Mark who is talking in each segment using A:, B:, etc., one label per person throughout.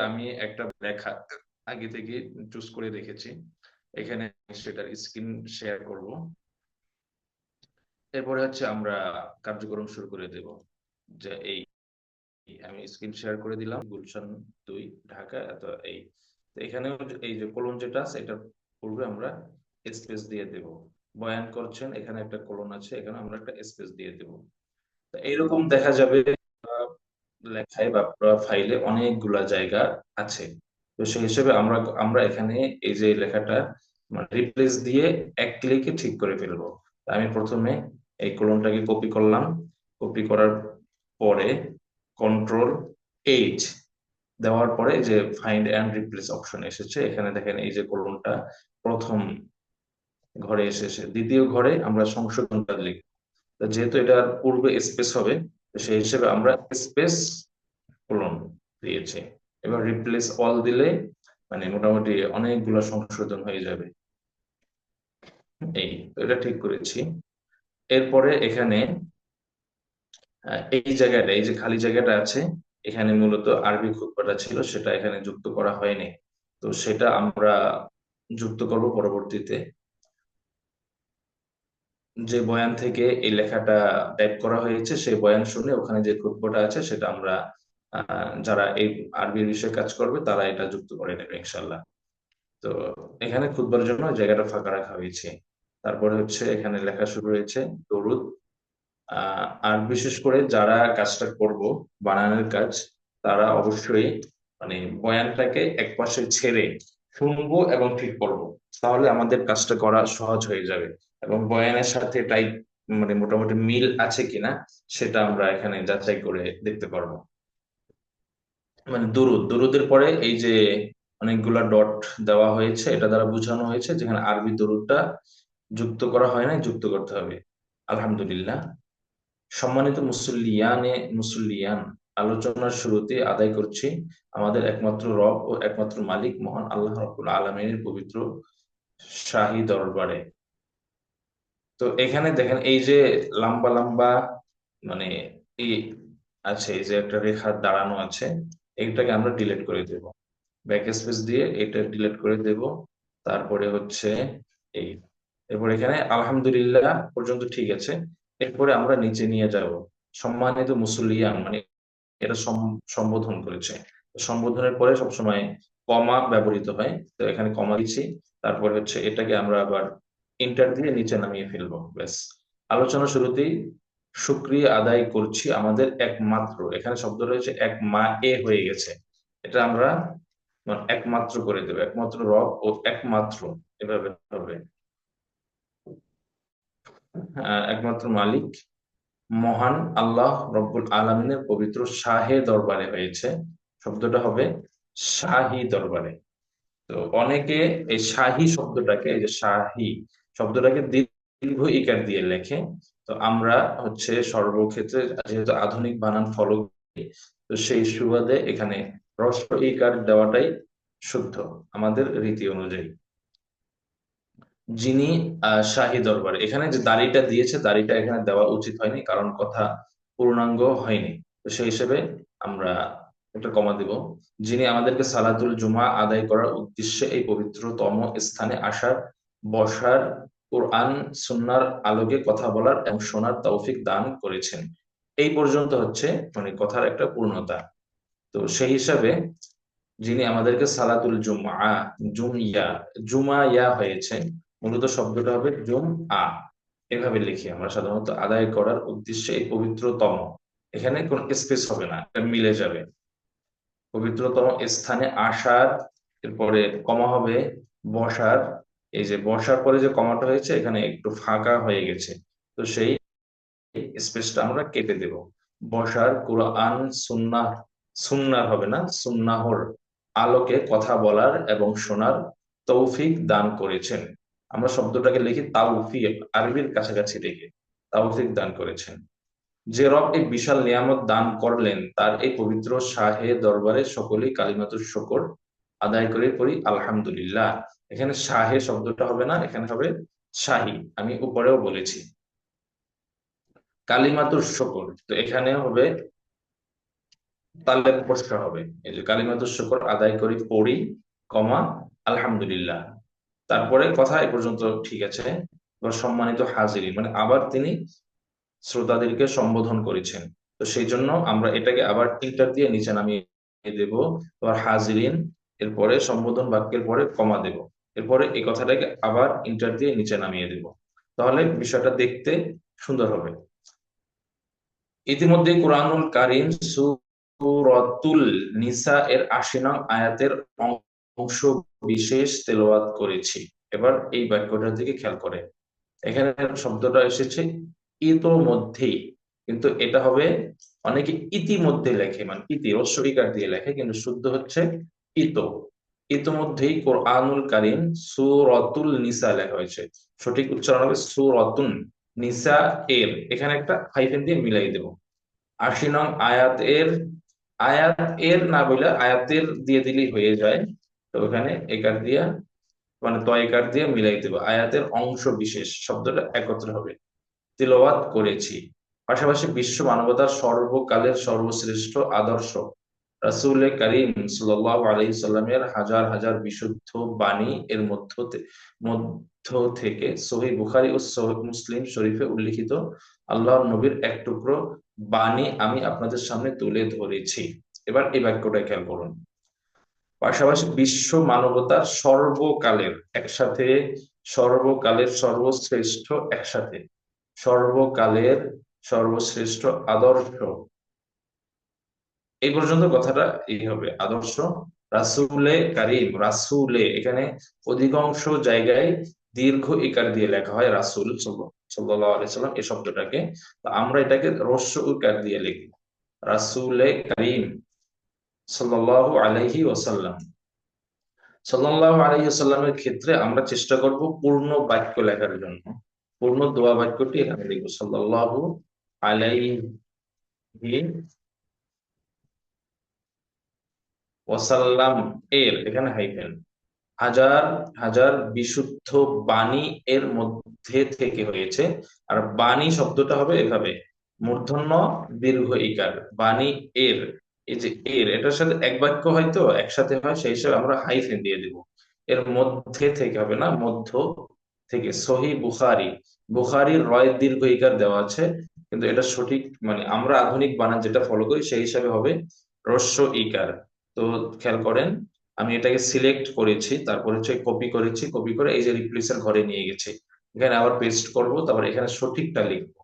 A: আমি একটা লেখা আগে থেকে চুজ করে রেখেছি, এখানে সেটার স্ক্রিন শেয়ার করব। এরপরে হচ্ছে আমরা কার্যক্রম শুরু করে দেব। যে এই আমি স্ক্রিন শেয়ার করে দিলাম, গুলশান 2 ঢাকা এত এই। তো এখানেও এই যে কোলন যেটা আছে এটা পূর্বে আমরা স্পেস দিয়ে দেব। বয়ান করছেন, এখানে একটা কোলন আছে, এখানে আমরা একটা স্পেস দিয়ে দেব। তো এইরকম দেখা যাবে লেখায় বা ফাইলে অনেকগুলা জায়গা আছে। তো সেই হিসেবে আমরা আমরা এখানে এই যে লেখাটা রিপ্লেস দিয়ে এক ক্লিকে ঠিক করে ফেলবো। আমি প্রথমে এই কলমটাকে কপি করলাম। কপি করার পরে কন্ট্রোল H দেওয়ার পরে যে ফাইন্ড এন্ড রিপ্লেস অপশন এসেছে, এখানে দেখেন এই যে কলমটা প্রথম ঘরে এসেছে, দ্বিতীয় ঘরে আমরা সংশোধনটা লিখব। তো যেহেতু এটার পূর্বে স্পেস হবে, তো সেই হিসেবে আমরা স্পেস কোলন দিয়েছে। এবার রিপ্লেস অল দিলে মানে মোটামুটি অনেকগুলো সংশোধন হয়ে যাবে। এই তো এটা ঠিক করেছি। এরপরে এখানে এই জায়গাটা, এই যে খালি জায়গাটা আছে, এখানে মূলত আরবি খুতবাটা ছিল, সেটা এখানে যুক্ত করা হয়নি। তো সেটা আমরা যুক্ত করব পরবর্তীতে। যে বয়ান থেকে এই লেখাটা টাইপ করা হয়েছে সেই বয়ান শুনে ওখানে যে খুতবাটা আছে সেটা আমরা যারা এই আরবির বিষয়ে কাজ করবে তারা এটা যুক্ত করে নেবে ইনশাল্লাহ। তো এখানে খুতবার জন্য জায়গাটা ফাঁকা রাখা হয়েছে। তারপরে হচ্ছে এখানে লেখা শুরু হয়েছে দরুদ। আর বিশেষ করে যারা কাজটা করব, বানানোর কাজ, তারা অবশ্যই মানে বয়ানটাকে একপাশে ছেড়ে শুনবো এবং ঠিক করবো, তাহলে আমাদের কাজটা করা সহজ হয়ে যাবে। এবং বয়ানের সাথে টাইপ মানে মোটামুটি মিল আছে কিনা সেটা আমরা এখানে যাচাই করে দেখতে পারবো। মানে দরুদের পরে এই যে অনেকগুলা ডট দেওয়া হয়েছে, এটা দ্বারা বোঝানো হয়েছে যেখানে আরবি দরুদটা যুক্ত করা হয় না, যুক্ত করতে হবে। আলহামদুলিল্লাহ। সম্মানিত মুসল্লিয়ান, আলোচনার শুরুতে আদায় করছি আমাদের একমাত্র রব ও একমাত্র মালিক মহান আল্লাহ রাব্বুল আলামিনের পবিত্র শাহী দরবারে। তো এখানে দেখেন এই যে লম্বা লম্বা মানে এই আছে, এই যে একটা রেখা দাঁড়ানো আছে, এইটাকে আমরা ডিলিট করে দেব। ব্যাক স্পেস দিয়ে এটা ডিলিট করে দেব। তারপরে হচ্ছে এই, এরপর এখানে আলহামদুলিল্লাহ পর্যন্ত ঠিক আছে। এরপরে আমরা নিচে নিয়ে যাব সম্মানিত মুসল্লিয়ান, মানে এটা সম্বোধন করেছে। সম্বোধনের পরে সবসময় কমা ব্যবহৃত হয়, তো এখানে কমা দিচ্ছি। তারপর হচ্ছে এটাকে আমরা আবার ইন্টার দিয়ে নিচে নামিয়ে ফেলবো, ব্যাস। আলোচনা শুরুতেই শুকরিয়া আদায় করছি আমাদের একমাত্র, এখানে শব্দ রয়েছে এক মা এ হয়ে গেছে, এটা আমরা একমাত্র করে দেবো, একমাত্র রব ও একমাত্র, এভাবে হবে। একমাত্র মালিক মহান আল্লাহ রব্বুল আলমিনের পবিত্র শাহে দরবারে হয়েছে, শব্দটা হবে শাহী দরবারে। তো অনেকে এই শাহী শব্দটাকে, এই যে শাহী শব্দটাকে দীর্ঘ ইকার দিয়ে লেখে। তো আমরা হচ্ছে সর্বক্ষেত্রে যেহেতু আধুনিক বানান ফলো করি, তো সেই সুবাদে এখানে হ্রস্ব ইকার দেওয়াটাই শুদ্ধ আমাদের রীতি অনুযায়ী। যিনি শাহী দরবারে, এখানে যে দাড়িটা দিয়েছে, দাড়িটা এখানে দেওয়া উচিত হয়নি, কারণ কথা পূর্ণাঙ্গ হয়নি। তো সেই হিসেবে আমরা একটা কমা দিব। যিনি আমাদেরকে সালাতুল জুমা আদায় করার উদ্দেশ্যে এই পবিত্রতম স্থানে আসার, বসার, কোরআন সুন্নাহর আলোকে কথা বলার এবং শোনার তৌফিক দান করেছেন। এই পর্যন্ত হচ্ছে মানে কথার একটা পূর্ণতা। তো সেই হিসাবে যিনি আমাদেরকে সালাতুল জুমআ, জুমিয়া, জুমা ইয়া হয়েছে, মূলত শব্দটা হবে জুম আ। এভাবে লিখি আমরা সাধারণত, আদায় করার উদ্দেশ্যে এই পবিত্রতম, এখানে কোন স্পেস হবে না, এটা মিলে যাবে। পবিত্রতম স্থানে আসার, এরপরে কমা হবে, বসার। এই যে বসার পরে যে কমাটা হয়েছে এখানে একটু ফাঁকা হয়ে গেছে, তো সেই স্পেসটা আমরা কেটে দেব। বসার কোরআন সুন্নাহ, সুন্নাহ হবে না, সুন্নাহর আলোকে কথা বলার এবং শোনার তৌফিক দান করেছেন। আমরা শব্দটাকে লিখি তাওফিক, আরবির কাছাকাছি রেখে তৌফিক দান করেছেন। যে রব এই বিশাল নিয়ামত দান করলেন তার এই পবিত্র শাহে দরবারে সকলেই কালিমাতুর শুকর আদায় করে পড়ি আলহামদুলিল্লাহ। এখানে শাহে শব্দটা হবে না, এখানে হবে শাহী, আমি উপরেও বলেছি। কালিমাতুর শুকর, তো এখানে হবে তাহলে বসতে হবে। এই যে কালিমাতুশ শুকর আদায় করি, পড়ি, কমা, আলহামদুলিল্লাহ। তারপরে কথা এ পর্যন্ত ঠিক আছে। এবার সম্মানিত হাজিরিন, মানে আবার তিনি শ্রোতাদেরকে সম্বোধন করেছেন। তো সেই জন্য আমরা এটাকে আবার টিল্টার দিয়ে নিচে নামিয়ে দেব। এবার হাজিরিন, এরপরে সম্বোধন বাক্যের পরে কমা দেব, এরপরে এই কথাটাকে আবার ইন্টার দিয়ে নিচে নামিয়ে দেব। তাহলে বিষয়টা দেখতে সুন্দর হবে। ইতিমধ্যে কোরআনুল কারীম সূরাতুল নিসা এর ৮০ নং আয়াতের অংশ বিশেষ তেলাওয়াত করেছি। এবার এই বাক্যটার দিকে খেয়াল করে, এখানে শব্দটা এসেছে ইতোমধ্যেই, কিন্তু এটা হবে, অনেকে ইতিমধ্যে লেখে, মানে ইতি রস্বইকার দিয়ে লেখে, কিন্তু শুদ্ধ হচ্ছে ইতো। ইতোমধ্যেই কোরআনুল কারীম সূরাতুল নিসা লেখা হয়েছে, সঠিক উচ্চারণ হবে সূরাতুন নিসা এর, এখানে একটা হাইফেন দিয়ে মিলাই দেব। ৮০ নং আয়াতের, আয়াত এর না বলে আয়াতের দিয়ে দিলেই হয়ে যায়। তো ওখানে একার দিয়া, মানে তয়কার দিয়ে মিলাই দেবো, আয়াতের অংশ বিশেষ শব্দটা একত্র হবে। তিলাওয়াত করেছি। পাশাপাশি বিশ্ব মানবতার সর্বকালের সর্বশ্রেষ্ঠ আদর্শ রাসূল করিম সাল্লাল্লাহু আলাইহি সাল্লামের হাজার হাজার বিশুদ্ধ বাণী এর মধ্য থেকে সহিহ বুখারী ও সহিহ মুসলিম শরীফে উল্লিখিত আল্লাহর নবীর এক টুকরো বাণী আমি আপনাদের সামনে তুলে ধরেছি। এবার এই বাক্যটা খেয়াল করুন। পাশাপাশি বিশ্ব মানবতার সর্বকালের, একসাথে, সর্বকালের সর্বশ্রেষ্ঠ, একসাথে, সর্বকালের সর্বশ্রেষ্ঠ আদর্শ, এই পর্যন্ত কথাটা এই হবে আদর্শ রাসূলে কারীম। রাসূলে এখানে অধিকাংশ জায়গায় দীর্ঘ ইকার দিয়ে লেখা হয় রাসূল সাল্লাল্লাহু আলাইহি সাল্লাম এই শব্দটাকে। তো আমরা এটাকে হ্রস্ব ইকার দিয়ে লিখব, রাসূলে কারীম সাল্লাল্লাহু আলাইহি ওয়াসাল্লাম। সাল্লাল্লাহু আলাইহি ওয়াসাল্লামের ক্ষেত্রে আমরা চেষ্টা করব পূর্ণ বাক্য লেখার জন্য। পূর্ণ দোয়া বাক্যটি এখানে লিখব, সাল্লাল্লাহু আলাইহি ওয়াসাল্লাম এর, এখানে হাইফেন, হাজার হাজার বিশুদ্ধ বাণী এর মধ্যে থেকে হয়েছে। আর বাণী শব্দটা হবে এভাবে, মূর্ধন্য দীর্ঘ ইকার, বাণী এর। এই যে এর, এটার সাথে এক বাক্য হয়তো একসাথে হয়, সেই হিসাবে আমরা হাইফেন দিয়ে দিব। এর মধ্যে থেকে হবে না, মধ্য থেকে। সহি বুখারী, বুখারীর রয় দীর্ঘ ইকার দেওয়া আছে, কিন্তু এটা সঠিক, মানে আমরা আধুনিক বানান যেটা ফলো করি সেই হিসাবে হবে হ্রস্ব ইকার। তো খেয়াল করেন, আমি এটাকে সিলেক্ট করেছি, তারপর হচ্ছে কপি করেছি, কপি করে এই যে রিপ্লেসের ঘরে নিয়ে গেছি, এখানে আবার পেস্ট করব, তারপর এখানে সঠিকটা লিখবো,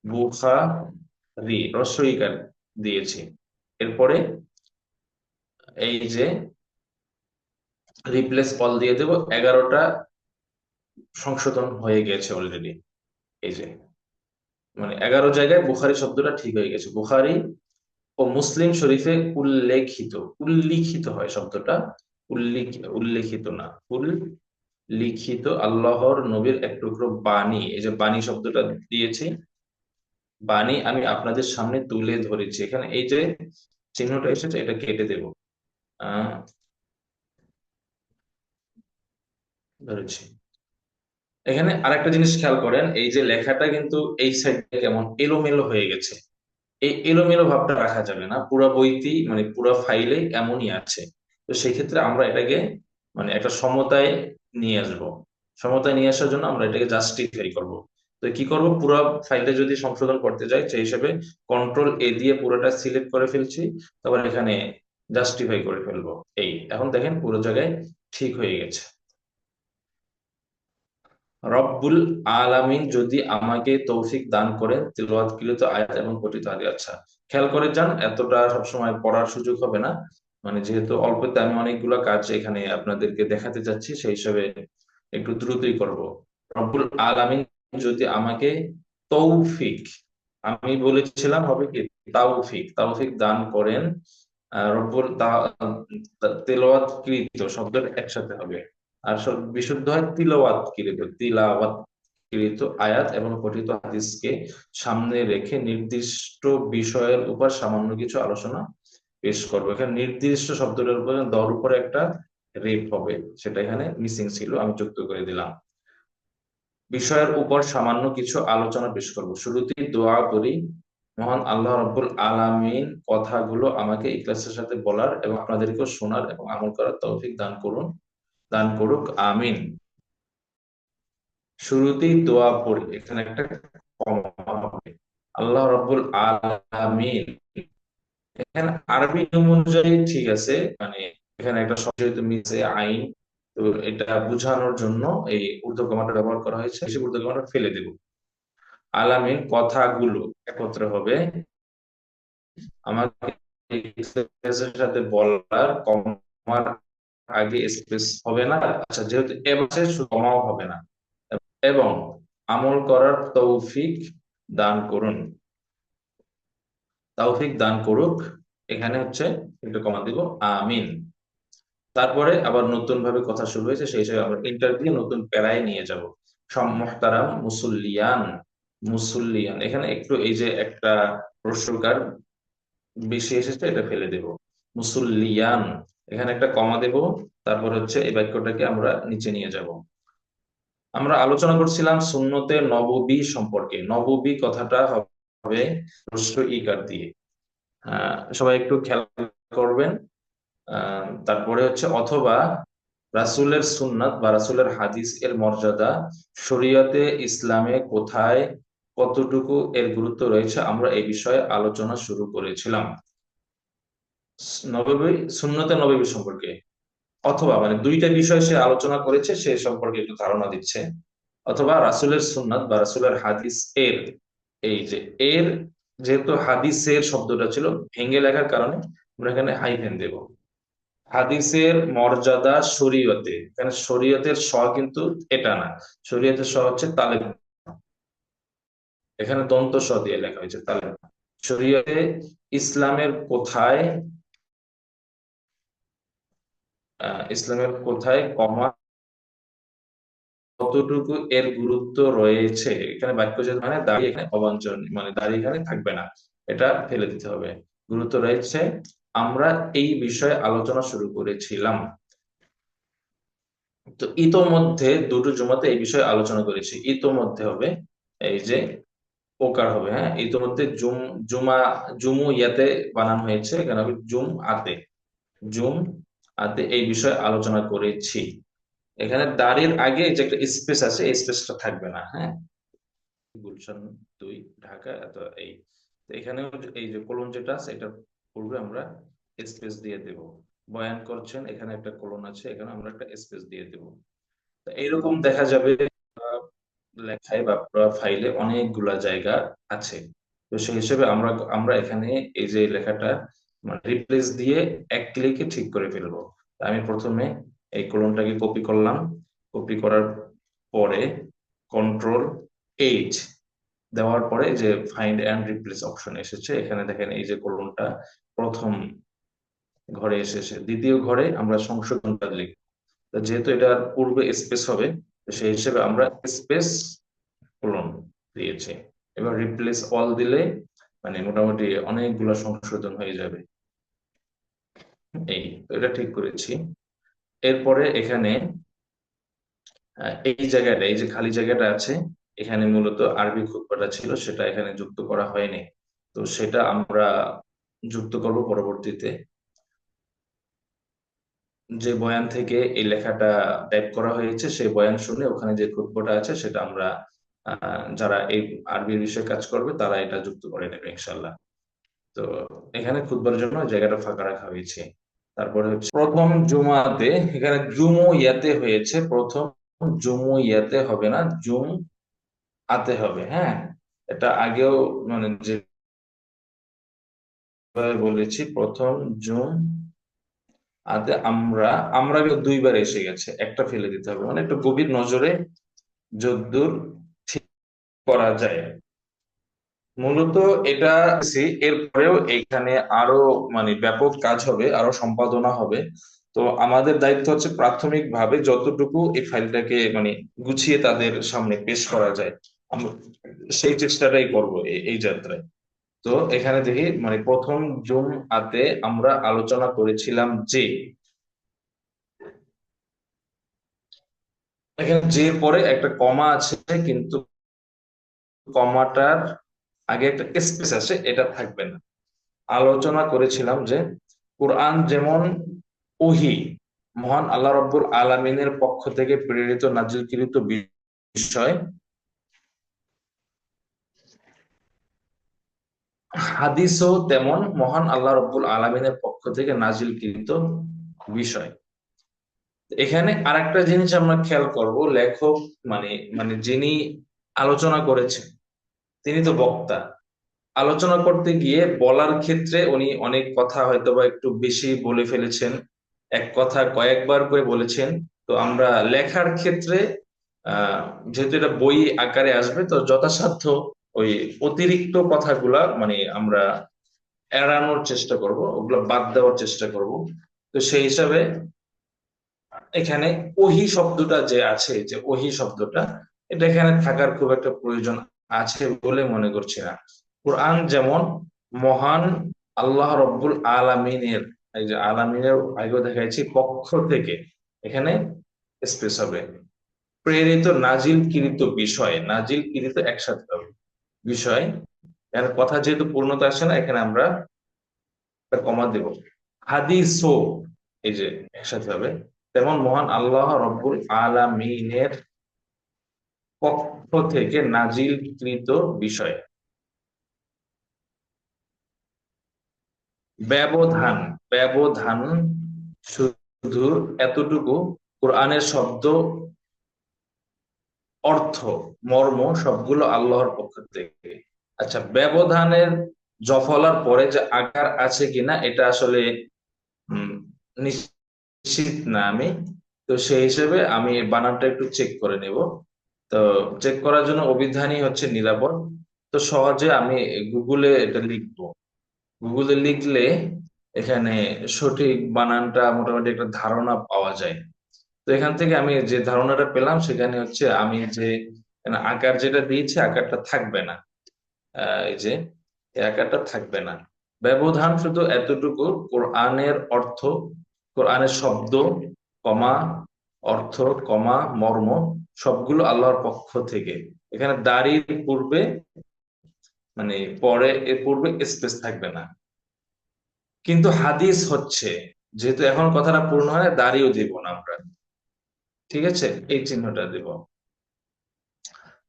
A: বুখারী রস্বইকার দিয়েছি। এরপরে এই যে রিপ্লেস অল দিয়ে দেব, 11টা সংশোধন হয়ে গেছে অলরেডি। এই যে, মানে 11 জায়গায় বুখারী শব্দটা ঠিক হয়ে গেছে। বুখারী ও মুসলিম শরীফে উল্লেখিত, উল্লিখিত হয় শব্দটা, উল্লেখিত না, লিখিত আল্লাহর নবীর এক টুকরো বাণী, এই যে বাণী শব্দটা দিয়েছি, বাণী আমি আপনাদের সামনে তুলে ধরেছি, এখানে এই যে চিহ্নটা এসেছে এটা কেটে দেব। আহ ধরেছি। এখানে আরেকটা জিনিস খেয়াল করেন, এই যে লেখাটা কিন্তু এই সাইডে কেমন এলোমেলো হয়ে গেছে। এই এলোমেলো ভাবটা রাখা যাবে না, পুরো বইতেই, মানে পুরো ফাইলে এমনই আছে। তো সেই ক্ষেত্রে আমরা এটাকে, মানে একটা সমতায় নিয়ে আসবো। সমতায় নিয়ে আসার জন্য আমরা এটাকে জাস্টিফাই করব। তো কি করব, পুরো ফাইলটা যদি সংশোধন করতে যাই সেই হিসেবে কন্ট্রোল এ দিয়ে পুরোটা সিলেক্ট করে ফেলছি, তারপর এখানে জাস্টিফাই করে ফেলবো। এই এখন দেখেন পুরো জায়গায় ঠিক হয়ে গেছে। রব্বুল আলামিন যদি আমাকে তৌফিক দান করেন তিলাওয়াতকৃত আয়াত এবং পঠিত হাদিস। আচ্ছা, খেয়াল করে যান, এতটা সবসময় পড়ার সুযোগ হবে না, মানে যেহেতু অল্পতে আমি অনেকগুলো কাজ এখানে আপনাদেরকে দেখাতে যাচ্ছি, সেই হিসাবে একটু দ্রুতই করব। রব্বুল আলামিন যদি আমাকে তৌফিক, আমি বলেছিলাম হবে কি তাওফিক, তাওফিক দান করেন। রব্বুল তেলাওয়াতকৃত শব্দটা একসাথে হবে। আর বিশুদ্ধ হয় তিলাওয়াতকৃত, তিলাওয়াতকৃত আয়াত এবং পঠিত হাদিসকে সামনে রেখে নির্দিষ্ট বিষয়ের উপর সামান্য কিছু আলোচনা পেশ করবো। এখানে নির্দিষ্ট শব্দটার উপর দর উপরে একটা রেপ হবে, সেটা এখানে মিসিং ছিল, আমি যুক্ত করে দিলাম। বিষয়ের উপর সামান্য কিছু আলোচনা পেশ করব, শুরুতেই দোয়া করি। মহান আল্লাহ রব্বুল আলামিন কথাগুলো আমাকে ইখলাসের সাথে বলার এবং আপনাদেরকেও শোনার এবং আমল করার তৌফিক দান করুক, আমিন। শুরুতেই দোয়া পড়ি, এখানে একটা কমা হবে। আল্লাহ রব্বুল আলামিন, এখানে আরবি নিয়ম অনুযায়ী ঠিক আছে, মানে এখানে একটা শব্দ মিশে আইন, তো এটা বোঝানোর জন্য এই উর্দু কমাটা ব্যবহার করা হয়েছে, সেই উর্দু কমাটা ফেলে দেব। আলামিন কথাগুলো একত্র হবে আমাকে এক্সপ্রেসের সাথে বলার, কমার আগে স্পেস হবে না, আচ্ছা যেহেতু এবারে শুধু কমাও হবে না, এবং আমল করার তৌফিক দান করুক, এখানে হচ্ছে একটু কমা দিব, আমিন। তারপরে আবার নতুন ভাবে কথা শুরু হয়েছে, সেই হিসেবে আমরা ইন্টারভিউ নতুন প্যারায় নিয়ে যাব। মুহতারাম মুসল্লিয়ান, এখানে একটু এই যে একটা প্রশ্নকার বেশি এসেছে, এটা ফেলে দেব। মুসল্লিয়ান, এখানে একটা কমা দেব। তারপর হচ্ছে এই বাক্যটাকে আমরা নিচে নিয়ে যাব। আমরা আলোচনা করছিলাম সুন্নতে নববী সম্পর্কে, নববী কথাটা হবে হ্রস্ব ইকার দিয়ে। সবাই একটু খেয়াল করবেন। তারপরে হচ্ছে অথবা রাসূলের সুন্নাত বা রাসূলের হাদিস এর মর্যাদা শরীয়তে ইসলামে কোথায়, কতটুকু এর গুরুত্ব রয়েছে, আমরা এই বিষয়ে আলোচনা শুরু করেছিলাম। নববী, সুন্নতে নববী সম্পর্কে, অথবা মানে দুইটা বিষয় সে আলোচনা করেছে, সে সম্পর্কে একটু ধারণা দিচ্ছে। অথবা রাসূলের সুন্নাত বা রাসূলের হাদিস এর, এই যে এর, যেহেতু হাদিসের শব্দটা ছিল ভেঙে লেখার কারণে আমরা এখানে হাইফেন দেব। হাদিসের মর্যাদা শরীয়তে, এখানে শরীয়তের স কিন্তু এটা না, শরীয়তের স হচ্ছে তালেব, এখানে দন্ত স দিয়ে লেখা হয়েছে তালেব। শরীয়তে ইসলামের কোথায়, ইসলামের কোথায় কমা কতটুকু এর গুরুত্ব রয়েছে, এখানে বাক্য যে মানে দাঁড়িয়ে, এখানে অবাঞ্ছন মানে দাঁড়িয়ে এখানে থাকবে না, এটা ফেলে দিতে হবে। গুরুত্ব রয়েছে, আমরা এই বিষয়ে আলোচনা শুরু করেছিলাম। তো ইতোমধ্যে দুটো জুমাতে এই বিষয়ে আলোচনা করেছি, ইতোমধ্যে হবে এই যে ওকার হবে, হ্যাঁ, ইতোমধ্যে জুমা, জুমু ইয়াতে বানানো হয়েছে, এখানে হবে জুম আতে এই বিষয়ে আলোচনা করেছি। এখানে দাড়ির আগে যে একটা স্পেস আছে, এই স্পেসটা থাকবে না, হ্যাঁ। গুলশান 2, ঢাকা, এত এই, তো এখানেও এই যে কোলন যেটা আছে, এটা পূর্বে আমরা স্পেস দিয়ে দেব। বয়ান করছেন, এখানে একটা কোলন আছে, এখানে আমরা একটা স্পেস দিয়ে দেব। তো এইরকম দেখা যাবে লেখায় বা ফাইলে অনেকগুলা জায়গা আছে। তো সেই হিসেবে আমরা আমরা এখানে এই যে লেখাটা মানে রিপ্লেস দিয়ে এক ক্লিকে ঠিক করে ফেলবো। আমি প্রথমে এই কলমটাকে কপি করলাম, কপি করার পরে কন্ট্রোল H দেওয়ার পরে যে ফাইন্ড এন্ড রিপ্লেস অপশন এসেছে, এখানে দেখেন এই যে কলমটা প্রথম ঘরে এসেছে, দ্বিতীয় ঘরে আমরা সংশোধনটা লিখব। তো যেহেতু এটার পূর্বে স্পেস হবে, তো সেই হিসেবে আমরা স্পেস কোলন দিয়েছে। এবার রিপ্লেস অল দিলে মানে মোটামুটি অনেকগুলো সংশোধন হয়ে যাবে। এই তো এটা ঠিক করেছি। এরপরে এখানে এই জায়গাটা, এই যে খালি জায়গাটা আছে, এখানে মূলত আরবি খুতবাটা ছিল, সেটা এখানে যুক্ত করা হয়নি। তো সেটা আমরা যুক্ত করব পরবর্তীতে। যে বয়ান থেকে এই লেখাটা টাইপ করা হয়েছে, সেই বয়ান শুনে ওখানে যে খুতবাটা আছে সেটা আমরা যারা এই আরবির বিষয়ে কাজ করবে তারা এটা যুক্ত করে নেবে ইনশাল্লাহ। তো এখানে খুতবার জন্য জায়গাটা ফাঁকা রাখা হয়েছে। তারপরে হচ্ছে প্রথম জুমাতে, এখানে জুমু ইয়াতে হয়েছে, প্রথম জুমু ইয়াতে হবে না, জুম আতে হবে, হ্যাঁ। এটা আগেও মানে যেভাবে বলেছি, প্রথম জুম আতে আমরা, আমরা কিন্তু দুইবার এসে গেছে, একটা ফেলে দিতে হবে, মানে একটু গভীর নজরে যদ্দূর ঠিক করা যায়। মূলত এটা এরপরেও এখানে আরো মানে ব্যাপক কাজ হবে, আরো সম্পাদনা হবে। তো আমাদের দায়িত্ব হচ্ছে প্রাথমিক ভাবে যতটুকু এই ফাইলটাকে মানে গুছিয়ে তাদের সামনে পেশ করা যায়, আমরা সেই চেষ্টাটাই করব এই যাত্রায়। তো এখানে দেখি মানে প্রথম জুম আতে আমরা আলোচনা করেছিলাম যে, এখানে যে পরে একটা কমা আছে, কিন্তু কমাটার আগে একটা স্পেস আছে, এটা থাকবে না। আলোচনা করেছিলাম যে কোরআন যেমন ওহী, মহান আল্লাহ রাব্বুল আলামিনের পক্ষ থেকে প্রেরিত নাজিলকৃত বিষয়, হাদিসও তেমন মহান আল্লাহ রাব্বুল আলামিনের পক্ষ থেকে নাজিলকৃত বিষয়। এখানে আরেকটা জিনিস আমরা খেয়াল করব, লেখক মানে মানে যিনি আলোচনা করেছেন তিনি তো বক্তা। আলোচনা করতে গিয়ে বলার ক্ষেত্রে উনি অনেক কথা হয়তো বা একটু বেশি বলে ফেলেছেন, এক কথা কয়েকবার করে বলেছেন। তো আমরা লেখার ক্ষেত্রে যেহেতু এটা বই আকারে আসবে, তো যথাসাধ্য ওই অতিরিক্ত কথাগুলা মানে আমরা এড়ানোর চেষ্টা করব, ওগুলো বাদ দেওয়ার চেষ্টা করব। তো সেই হিসাবে এখানে ওহী শব্দটা যে আছে, যে ওহী শব্দটা, এটা এখানে থাকার খুব একটা প্রয়োজন আছে বলে মনে করছি না। কোরআন যেমন মহান আল্লাহ রব্বুল আলামিনের, এই যে আলামিনের আগেও দেখাইছি পক্ষ থেকে, এখানে স্পেস হবে প্রেরিত নাজিলকৃত বিষয়, নাজিলকৃত একসাথে হবে বিষয়। এখানে কথা যেহেতু পূর্ণতা আসে না, এখানে আমরা একটা কমা দেব। হাদিসও, এই যে একসাথে হবে, তেমন মহান আল্লাহ রব্বুল আলামিনের পক্ষ থেকে নাজিলকৃত বিষয়। ব্যবধান, ব্যবধান শুধু এতটুকু, কোরআনের শব্দ, অর্থ, মর্ম সবগুলো আল্লাহর পক্ষ থেকে। আচ্ছা, ব্যবধানের জফলার পরে যে আকার আছে কিনা এটা আসলে উম, নিশ্চিত না আমি। তো সেই হিসেবে আমি বানানটা একটু চেক করে নেব। তো চেক করার জন্য অভিধানই হচ্ছে নিরাপদ। তো সহজে আমি গুগলে এটা লিখবো। গুগলে লিখলে এখানে সঠিক বানানটা মোটামুটি একটা ধারণা পাওয়া যায়। তো এখান থেকে আমি যে ধারণাটা পেলাম সেখানে হচ্ছে আমি যে এখানে আকার যেটা দিয়েছি, আকারটা থাকবে না। এই যে এই আকারটা থাকবে না। ব্যবধান শুধু এতটুকু, কোরআনের অর্থ, কোরআনের শব্দ, কমা, অর্থ, কমা, মর্ম সবগুলো আল্লাহর পক্ষ থেকে। এখানে দাড়ির পূর্বে মানে পরে, এর পূর্বে স্পেস থাকবে না। কিন্তু হাদিস হচ্ছে, যেহেতু এখন কথাটা পূর্ণ হয়, দাঁড়িয়েও দিব না আমরা, ঠিক আছে, এই চিহ্নটা দেব।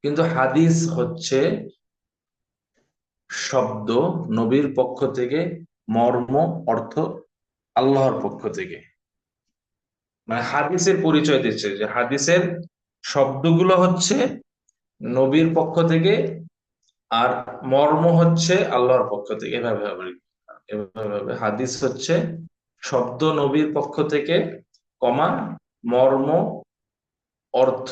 A: কিন্তু হাদিস হচ্ছে শব্দ নবীর পক্ষ থেকে, মর্ম, অর্থ আল্লাহর পক্ষ থেকে। মানে হাদিসের পরিচয় দিচ্ছে যে হাদিসের শব্দগুলো হচ্ছে নবীর পক্ষ থেকে, আর মর্ম হচ্ছে আল্লাহর পক্ষ থেকে। এভাবে হবে, এভাবে হবে। হাদিস হচ্ছে শব্দ নবীর পক্ষ থেকে, কমা, মর্ম, অর্থ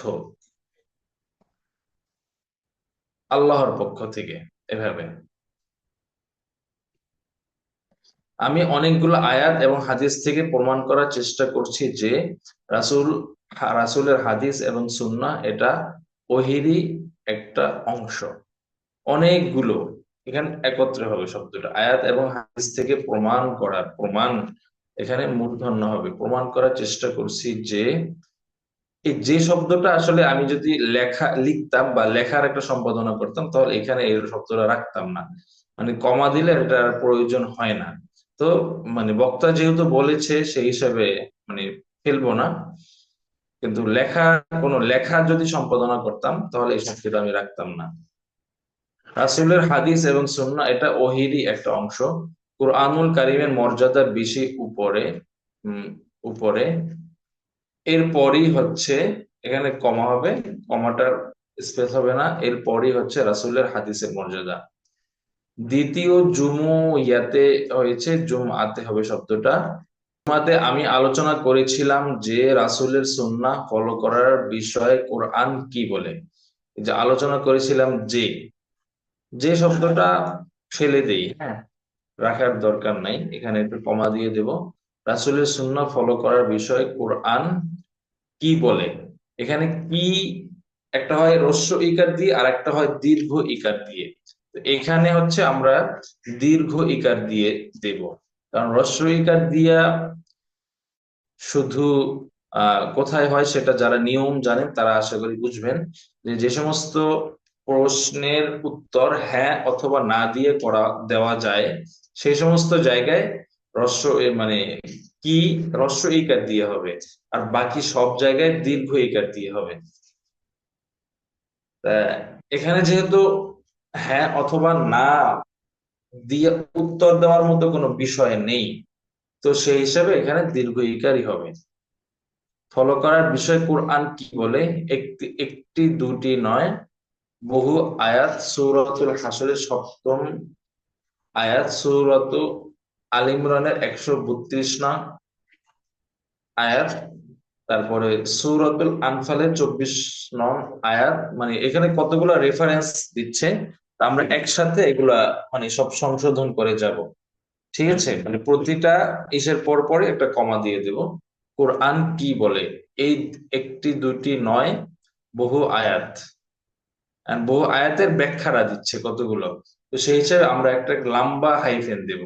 A: আল্লাহর পক্ষ থেকে, এভাবে। আমি অনেকগুলো আয়াত এবং হাদিস থেকে প্রমাণ করার চেষ্টা করছি যে রাসূল, রাসূলের হাদিস এবং সুন্নাহ এটা ওহীরই একটা অংশ। অনেকগুলো এখানে একত্রে হবে শব্দটা, আয়াত এবং হাদিস থেকে প্রমাণ করা, প্রমাণ এখানে মূর্ধন্য হবে। প্রমাণ করার চেষ্টা করছি যে এই যে শব্দটা আসলে আমি যদি লেখা লিখতাম বা লেখার একটা সম্পাদনা করতাম, তাহলে এখানে এই শব্দটা রাখতাম না, মানে কমা দিলে এটার প্রয়োজন হয় না। তো মানে বক্তা যেহেতু বলেছে সেই হিসাবে মানে ফেলবো না। কিন্তু লেখা, কোনো লেখা যদি সম্পাদনা করতাম তাহলে এই শব্দটা আমি রাখতাম না। রাসূলের হাদিস এবং সুন্নাহ এটা ওহীরই একটা অংশ। কুরআনুল কারীমের মর্যাদা বেশি উপরে, উপরে। এরপরই হচ্ছে, এখানে কমা হবে, কমাটার স্পেস হবে না, এরপরই হচ্ছে রাসূলের হাদিসের মর্যাদা। দ্বিতীয় জুমু ইয়াতে হয়েছে, জুমআতে হবে শব্দটা। জুমআতে আমি আলোচনা করেছিলাম যে রাসূলের সুন্নাহ ফলো করার বিষয়ে কোরআন কি বলে। এই যে আলোচনা করেছিলাম যে, যে শব্দটা ফেলে দেই, হ্যাঁ, রাখার দরকার নাই, এখানে একটু কমা দিয়ে দেব। রাসূলের সুন্নাহ ফলো করার বিষয়ে কোরআন কি বলে। এখানে কি একটা হয় হ্রস্ব ইকার দিয়ে আর একটা হয় দীর্ঘ ইকার দিয়ে। তো এখানে হচ্ছে আমরা দীর্ঘ ইকার দিয়ে দেব, কারণ হ্রস্ব ইকার দিয়া শুধু কোথায় হয় সেটা যারা নিয়ম জানেন তারা আশা করি বুঝবেন। যে যে সমস্ত প্রশ্নের উত্তর হ্যাঁ অথবা না দিয়ে করা দেওয়া যায়, সেই সমস্ত জায়গায় মানে কি হ্রস্ব ইকার দিয়ে হবে, আর বাকি সব জায়গায় দীর্ঘ ইকার দিয়ে হবে। তা এখানে যেহেতু হ্যাঁ অথবা না দিয়ে উত্তর দেওয়ার মতো কোনো বিষয় নেই, তো সেই হিসাবে এখানে দীর্ঘ ইকারই হবে। ফলো করার বিষয় কোরআন কি বলে, একটি একটি দুটি নয়, বহু আয়াত। সূরাতুল হাসরের সপ্তম আয়াত, সূরাত আল ইমরানের 132 নং আয়াত, তারপরে সূরাতুল আনফালের 24 নং আয়াত। মানে এখানে কতগুলো রেফারেন্স দিচ্ছে, তা আমরা একসাথে এগুলা মানে সব সংশোধন করে যাব। ঠিক আছে, মানে প্রতিটা ইসের পর পরে একটা কমা দিয়ে দেব। কোরআন কি বলে, এই একটি দুটি নয়, বহু আয়াত। আর বহু আয়াতের ব্যাখ্যারা দিচ্ছে কতগুলো, তো সেই হিসেবে আমরা একটা লম্বা হাইফেন দেব।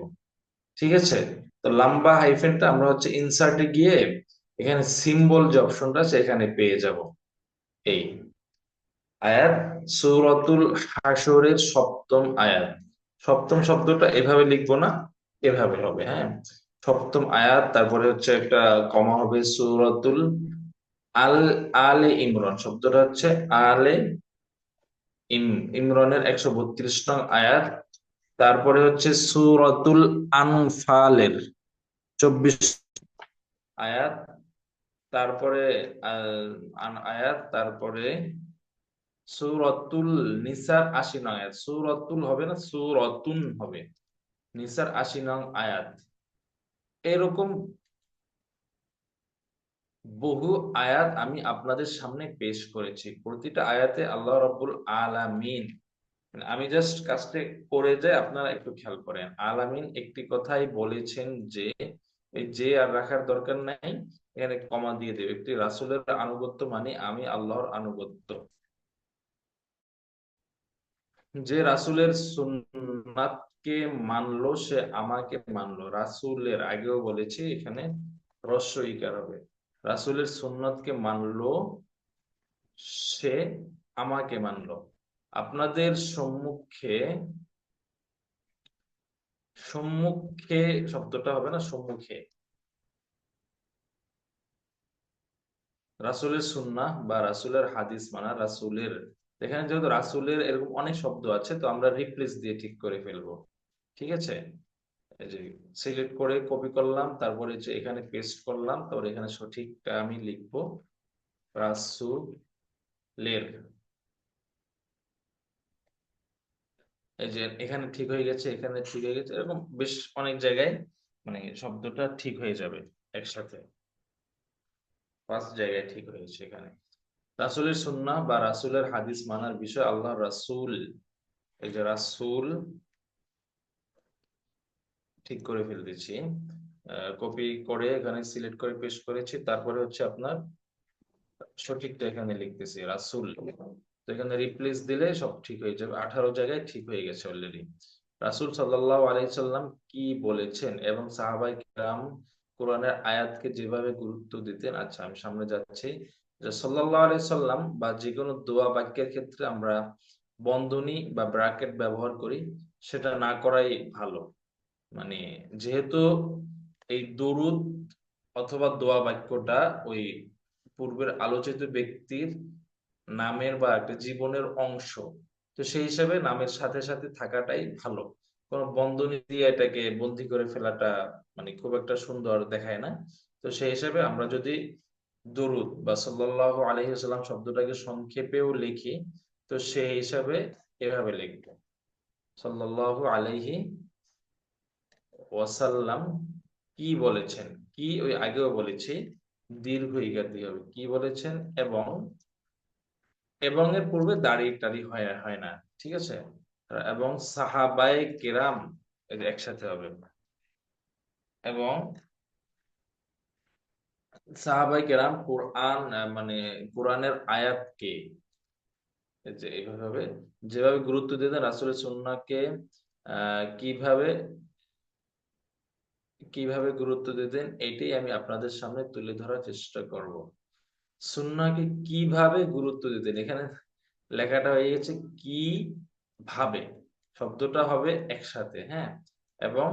A: ঠিক আছে, তো লম্বা হাইফেনটা আমরা হচ্ছে ইনসার্টে গিয়ে এখানে সিম্বল যে অপশনটা আছে এখানে পেয়ে যাব। এই আয়াত সূরাতুল হাশরের সপ্তম আয়াত। সপ্তম শব্দটা এভাবে লিখবো না, এভাবে হবে, হ্যাঁ। সপ্তম আয়াত, তারপরে হচ্ছে একটা কমা হবে, সূরাতুল আল আলে ইমরান, শব্দটা হচ্ছে আলে ইমরানের 132 নং আয়াত। তারপরে হচ্ছে সূরাতুল আনফালের 24 আয়াত। তারপরে আয়াত, তারপরে সূরাতুল নিসার 80 নং আয়াত। সূরাতুল হবে না, সূরাতুন হবে। নিসার 80 নং আয়াত। এরকম বহু আয়াত আমি আপনাদের সামনে পেশ করেছি। প্রতিটা আয়াতে আল্লাহ রাব্বুল আলামিন, মানে আমি জাস্ট কাজটা করে যাই, আপনারা একটু খেয়াল করেন। আলামিন একটি কথাই বলেছেন যে, এই যে আর রাখার দরকার নাই, এখানে কমা দিয়ে দেবে। একটি রাসূলের আনুগত্য মানে আমি আল্লাহর আনুগত্য। যে রাসূলের সুন্নাতকে মানলো সে আমাকে মানলো। রাসূলের আগেও বলেছি, এখানে হ্রস্ব ইকার হবে। রাসূলের সুন্নাতকে মানলো সে আমাকে মানলো। আপনাদের সম্মুখে, সম্মুখে শব্দটা হবে না, সম্মুখে। রাসূলের সুন্নাহ বা রাসূলের হাদিস মানা, রাসূলের, এখানে যেহেতু রাসূলের এরকম অনেক শব্দ আছে, তো আমরা রিপ্লেস দিয়ে ঠিক করে ফেলবো। ঠিক আছে, এই যে সিলেক্ট করে কপি করলাম, তারপরে যে এখানে পেস্ট করলাম, তারপরে এখানে সঠিকটা আমি লিখবো, রাসূলের। এই যে এখানে ঠিক হয়ে গেছে, এখানে ঠিক হয়ে গেছে, এরকম বেশ অনেক জায়গায় মানে শব্দটা ঠিক হয়ে যাবে একসাথে। পাঁচ জায়গায় ঠিক হয়েছে এখানে। রাসূলের সুন্নাহ বা রাসূলের হাদিস মানার বিষয়, আল্লাহ রাসূল, এই যে রাসূল ঠিক করে ফেলতেছি, কপি করে এখানে সিলেক্ট করে পেস্ট করেছি, তারপরে হচ্ছে আপনার সঠিকটা এখানে লিখতেছি রাসূল। তো এখানে রিপ্লেস দিলে সব ঠিক হয়ে যাবে। 18 জায়গায় ঠিক হয়ে গেছে অলরেডি। রাসূল সাল্লাল্লাহু আলাইহি সাল্লাম কি বলেছেন এবং সাহাবায়ে কেরাম কোরআনের আয়াতকে যেভাবে গুরুত্ব দিতেন। আচ্ছা, আমি সামনে যাচ্ছি। যে সাল্লাল্লাহু আলাইহি সাল্লাম বা যে কোনো দোয়া বাক্যের ক্ষেত্রে আমরা বন্ধনী বা ব্র্যাকেট ব্যবহার করি, সেটা না করাই ভালো। মানে যেহেতু এই দরুদ অথবা দোয়া বাক্যটা ওই পূর্বের আলোচিত ব্যক্তির নামের বা একটা জীবনের অংশ, তো সেই হিসাবে নামের সাথে সাথে থাকাটাই ভালো। কোনো বন্ধনী দিয়ে এটাকে বন্দি করে ফেলাটা মানে খুব একটা সুন্দর দেখায় না। তো সেই হিসাবে আমরা যদি দরুদ বা সাল্লাল্লাহু আলাইহি ওয়াসাল্লাম শব্দটাকে সংক্ষেপেও লিখি, তো সেই হিসাবে এভাবে লিখবো, সাল্লাল্লাহু আলাইহি ওয়াসাল্লাম কি বলেছেন। কি ওই আগেও বলেছি, দীর্ঘ ইকার দিয়ে হবে, কি বলেছেন। এবং এবং এর পূর্বে দাড়ি টাড়ি হয় হয় না। ঠিক আছে, এবং সাহাবায়ে কেরাম, এই যে একসাথে হবে। এবং সাহাবায়ে কেরাম কোরআন মানে কোরআনের আয়াতকে, এই যে এইভাবে হবে, যেভাবে গুরুত্ব দিতেন রাসূলের সুন্নাহকে কিভাবে কিভাবে গুরুত্ব দিতেন, এটাই আমি আপনাদের সামনে তুলে ধরার চেষ্টা করব। সুন্নাহকে কিভাবে গুরুত্ব দিতেন, এখানে লেখাটা হয়ে গেছে কি ভাবে, শব্দটা হবে একসাথে, হ্যাঁ। এবং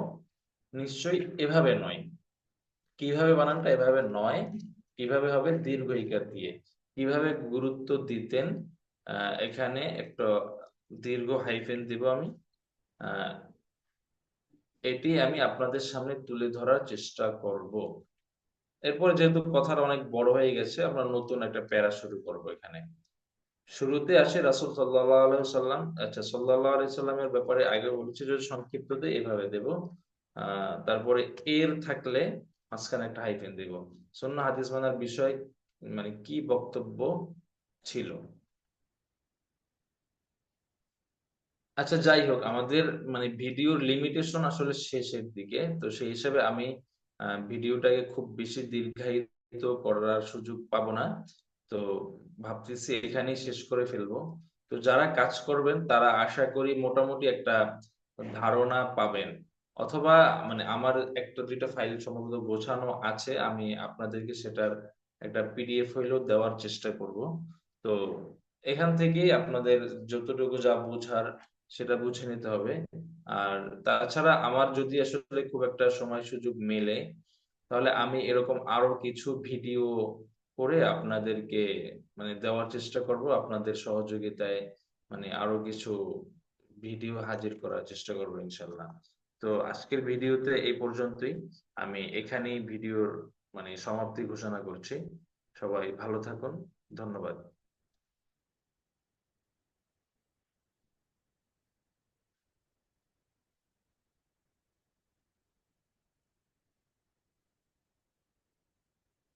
A: নিশ্চয়ই এভাবে নয়, কিভাবে বানানটা এভাবে নয়, কিভাবে হবে দীর্ঘ ইকার দিয়ে। কিভাবে গুরুত্ব দিতেন, এখানে একটা দীর্ঘ হাইফেন দিব আমি। আহ, এটি আমি আপনাদের সামনে তুলে ধরার চেষ্টা করব। এরপর যেহেতু কথাটা অনেক বড় হয়ে গেছে, আমরা নতুন একটা প্যারা শুরু করব এখানে। শুরুতে আসে রাসূল সাল্লাল্লাহু আলাইহি সাল্লাম। আচ্ছা, সাল্লাল্লাহু আলাইহি সাল্লামের ব্যাপারে আগে বলছি, যদি সংক্ষিপ্ততে এভাবে দেব। তারপরে এর থাকলে মাঝখানে একটা হাইফেন দেব। সুন্নাহ হাদিস মানার বিষয় মানে কি বক্তব্য ছিল। আচ্ছা, যাই হোক, আমাদের মানে ভিডিওর লিমিটেশন আসলে শেষের দিকে, তো সেই হিসাবে আমি ভিডিওটাকে খুব বেশি দীর্ঘায়িত করার সুযোগ পাবো না। তো ভাবতেছি এখানেই শেষ করে ফেলবো। তো যারা কাজ করবেন তারা আশা করি মোটামুটি একটা ধারণা পাবেন, অথবা মানে আমার একটা দুইটা ফাইল সম্ভবত গোছানো আছে, আমি আপনাদেরকে সেটার একটা পিডিএফ হইলেও দেওয়ার চেষ্টা করব। তো এখান থেকেই আপনাদের যতটুকু যা বোঝার সেটা বুঝে নিতে হবে। আর তাছাড়া আমার যদি আসলে খুব একটা সময় সুযোগ মেলে, তাহলে আমি এরকম আরো কিছু ভিডিও করে আপনাদেরকে মানে দেওয়ার চেষ্টা করব, আপনাদের সহযোগিতায় মানে আরো কিছু ভিডিও হাজির করার চেষ্টা করবো ইনশাল্লাহ। তো আজকের ভিডিওতে এই পর্যন্তই, আমি এখানেই ভিডিওর মানে সমাপ্তি ঘোষণা করছি। সবাই ভালো থাকুন, ধন্যবাদ।